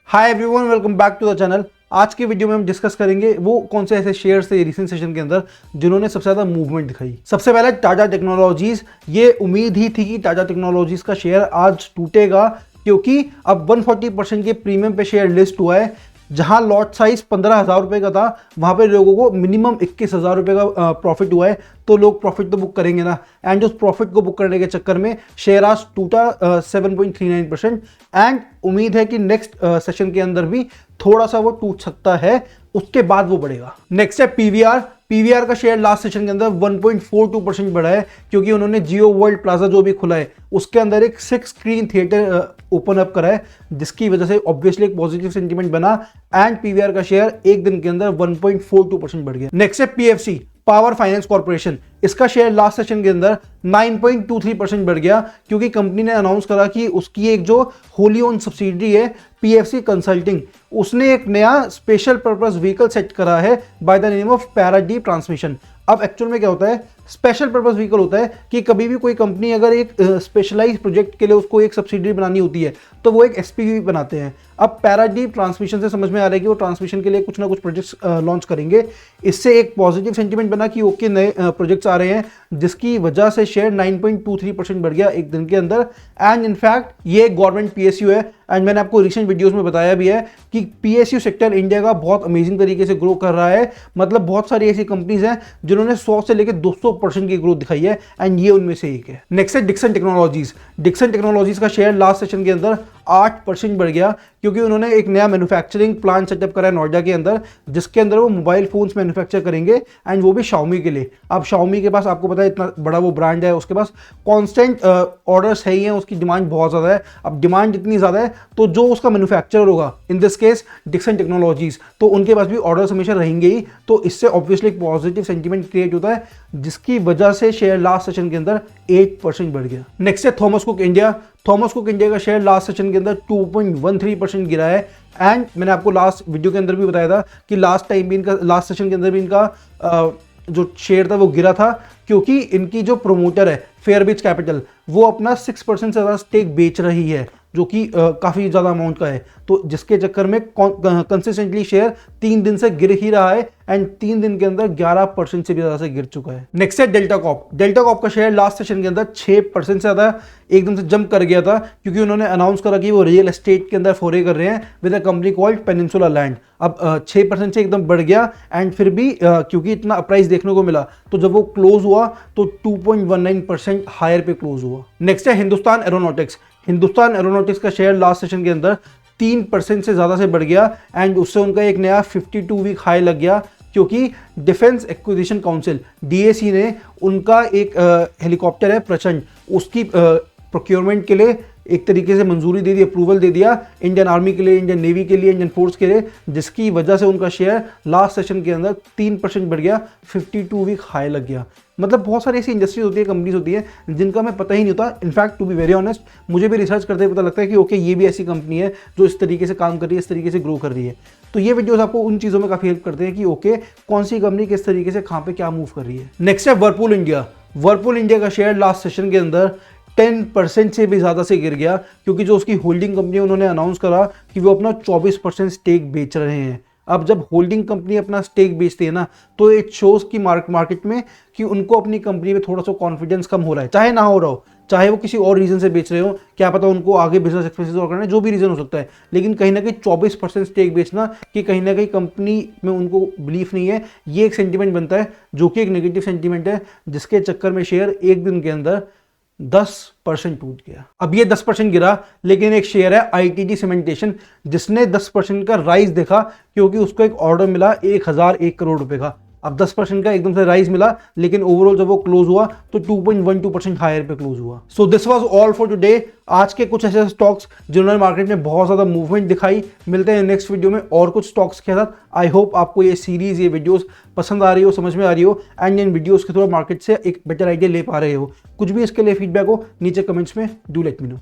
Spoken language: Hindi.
Hi everyone, welcome back to the channel. आज की वीडियो में हम डिस्कस करेंगे वो कौन से ऐसे शेयर्स थे रिसेंट सेशन के अंदर जिन्होंने सबसे ज्यादा मूवमेंट दिखाई। सबसे पहले टाटा टेक्नोलॉजीज। ये उम्मीद ही थी कि टाटा टेक्नोलॉजीज का शेयर आज टूटेगा क्योंकि अब 140% के प्रीमियम पे शेयर लिस्ट हुआ है। जहां लॉट साइज 15,000 रुपए का था वहां पे लोगों को मिनिमम 21,000 रुपए का प्रॉफिट हुआ है, तो लोग प्रॉफिट तो बुक करेंगे ना। एंड उस प्रॉफिट को बुक करने के चक्कर में शेयर आज टूटा 7.39%। एंड उम्मीद है कि नेक्स्ट सेशन के अंदर भी थोड़ा सा वो टूट सकता है, उसके बाद वो बढ़ेगा। नेक्स्ट है पीवीआर। पीवीआर का शेयर लास्ट सेशन के अंदर 1.42% बढ़ा है क्योंकि उन्होंने जियो वर्ल्ड प्लाजा जो भी खुला है उसके अंदर एक 6 स्क्रीन थिएटर ओपन अप करा है, जिसकी वजह से ऑब्वियसली एक पॉजिटिव सेंटीमेंट बना एंड पीवीआर का शेयर एक दिन के अंदर 1.42% बढ़ गया। नेक्स्ट है पीएफसी, पावर फाइनेंस कॉर्पोरेशन। इसका शेयर लास्ट सेशन के अंदर 9.23% बढ़ गया क्योंकि कंपनी ने अनाउंस करा कि उसकी एक जो होली ओन सब्सिडरी है पीएफसी कंसल्टिंग, उसने एक नया स्पेशल पर्पस व्हीकल सेट करा है by the name of Paradip transmission. अब एक्चुअल में क्या होता है, स्पेशल पर्पस व्हीकल होता है कि कभी भी कोई कंपनी अगर एक स्पेशलाइज प्रोजेक्ट के लिए उसको एक सब्सिडरी बनानी होती है तो वो एक एसपीवी बनाते हैं। अब पैराडीप ट्रांसमिशन से समझ में आ रहा है कि वो ट्रांसमिशन के लिए कुछ ना कुछ प्रोजेक्ट्स लॉन्च करेंगे। इससे एक पॉजिटिव सेंटीमेंट बना कि ओके नए प्रोजेक्ट्स आ रहे हैं, जिसकी वजह से शेयर 9.23% बढ़ गया एक दिन के अंदर। एंड इनफैक्ट ये गवर्नमेंट पीएसयू है एंड मैंने आपको रिसेंट वीडियोस में बताया भी है कि पीएसयू सेक्टर इंडिया का बहुत अमेजिंग तरीके से ग्रो कर रहा है। मतलब बहुत सारी ऐसी कंपनीज हैं जिन्होंने 100 से लेकर 200% की ग्रोथ दिखाई है एंड ये उनमें से एक है। नेक्स्ट है डिक्सन टेक्नोलॉजीज। डिक्सन टेक्नोलॉजीज का शेयर लास्ट सेशन के अंदर 8% बढ़ गया क्योंकि उन्होंने एक नया मैन्युफैक्चरिंग प्लांट सेटअप करा है नोएडा के अंदर, जिसके अंदर वो मोबाइल फोन्स मैन्युफैक्चर करेंगे एंड वो भी शाओमी के लिए। अब शाओमी के पास आपको पता है इतना बड़ा वो ब्रांड है, उसके पास कांस्टेंट ऑर्डर्स है ही हैं, उसकी डिमांड बहुत ज़्यादा है। अब डिमांड इतनी ज़्यादा है तो जो उसका मैन्युफैक्चरर होगा, in this case Dixon technologies, तो उनके पास भी ऑर्डर्स हमेशा रहेंगे ही, तो इससे ऑब्वियसली एक पॉजिटिव सेंटीमेंट क्रिएट होता है, जिसकी वजह से शेयर लास्ट सेशन के अंदर 8% बढ़ गया। नेक्स्ट है Thomas cook India. Thomas cook India का शेयर लास्ट सेशन के अंदर 2.13% गिरा है। एंड मैंने आपको लास्ट वीडियो के अंदर भी बताया था कि लास्ट सेशन के अंदर भी इनका जो शेयर था वो गिरा था क्योंकि इनकी जो प्रोमोटर है फेयरबिच कैपिटल, वो अपना 6% से ज़्यादा स्टेक बेच रही है, जो कि काफ़ी ज़्यादा अमाउंट का है, तो जिसके चक्कर में कंसिस्टेंटली शेयर 3 दिन से गिर ही रहा है एंड 3 दिन के अंदर 11% से भी ज़्यादा से गिर चुका है। नेक्स्ट है डेल्टा कॉर्प। डेल्टा कॉर्प का शेयर लास्ट सेशन के अंदर 6% से ज़्यादा एकदम से जंप कर गया था क्योंकि उन्होंने अनाउंस करा कि वो रियल एस्टेट के अंदर फोरे कर रहे हैं with a company called peninsula land. अब 6% से एकदम बढ़ गया एंड फिर भी क्योंकि इतना प्राइस देखने को मिला तो जब वो क्लोज हुआ तो 2.19% हायर पे क्लोज हुआ। नेक्स्ट है हिंदुस्तान एरोनॉटिक्स। हिंदुस्तान एरोनॉटिक्स का शेयर लास्ट सेशन के अंदर 3% से ज़्यादा से बढ़ गया एंड उससे उनका एक नया 52 वीक हाई लग गया क्योंकि डिफेंस एक्विजिशन काउंसिल डीएसी ने उनका एक हेलीकॉप्टर है प्रचंड, उसकी प्रोक्योरमेंट के लिए एक तरीके से मंजूरी दे दी, अप्रूवल दे दिया इंडियन आर्मी के लिए, इंडियन नेवी के लिए, इंडियन फोर्स के लिए, जिसकी वजह से उनका शेयर लास्ट सेशन के अंदर 3% बढ़ गया, 52 वीक हाई लग गया। मतलब बहुत सारी ऐसी इंडस्ट्रीज होती है, कंपनीज होती है जिनका हमें पता ही नहीं होता। In fact to be very honest, मुझे भी रिसर्च करते पता लगता है कि ओके ये भी ऐसी कंपनी है जो इस तरीके से काम कर रही है, इस तरीके से ग्रो कर रही है। तो ये वीडियोस आपको उन चीज़ों में काफ़ी हेल्प करते हैं कि ओके कौन सी कंपनी किस तरीके से कहाँ पे क्या मूव कर रही है। नेक्स्ट है वर्लपूल इंडिया। वर्लपूल इंडिया का शेयर लास्ट सेशन के अंदर 10% से भी ज़्यादा से गिर गया क्योंकि जो उसकी होल्डिंग कंपनी है उन्होंने अनाउंस करा कि वो अपना 24% स्टेक बेच रहे हैं। अब जब होल्डिंग कंपनी अपना स्टेक बेचती है ना तो इट शोज की मार्केट में कि उनको अपनी कंपनी में थोड़ा सा कॉन्फिडेंस कम हो रहा है, चाहे ना हो रहा हो, चाहे वो किसी और रीजन से बेच रहे हो, क्या पता उनको आगे बिजनेस एक्सपेंसेस और करना है, जो भी रीजन हो सकता है, लेकिन कहीं ना कहीं 24% स्टेक बेचना कि कहीं ना कहीं कंपनी में उनको बिलीफ नहीं है, ये एक सेंटीमेंट बनता है जो कि एक नेगेटिव सेंटीमेंट है, जिसके चक्कर में शेयर एक दिन के अंदर 10% टूट गया। अब ये 10% गिरा, लेकिन एक शेयर है आईटीजी सीमेंटेशन जिसने 10% का राइज देखा क्योंकि उसको एक ऑर्डर मिला 1001 करोड़ रुपए का। अब 10% का एकदम से राइज मिला, लेकिन ओवरऑल जब वो क्लोज हुआ तो 2.12% हायर पे क्लोज हुआ। So this was all for today. आज के कुछ ऐसे स्टॉक्स जिन्होंने मार्केट में बहुत ज़्यादा मूवमेंट दिखाई। मिलते हैं नेक्स्ट वीडियो में और कुछ स्टॉक्स के साथ। आई होप आपको ये सीरीज, ये वीडियोस पसंद आ रही हो, समझ में आ रही हो एंड इन वीडियोस के थ्रू मार्केट से एक बेटर आइडिया ले पा रहे हो। कुछ भी इसके लिए फीडबैक हो नीचे कमेंट्स में डू लेट मी नो।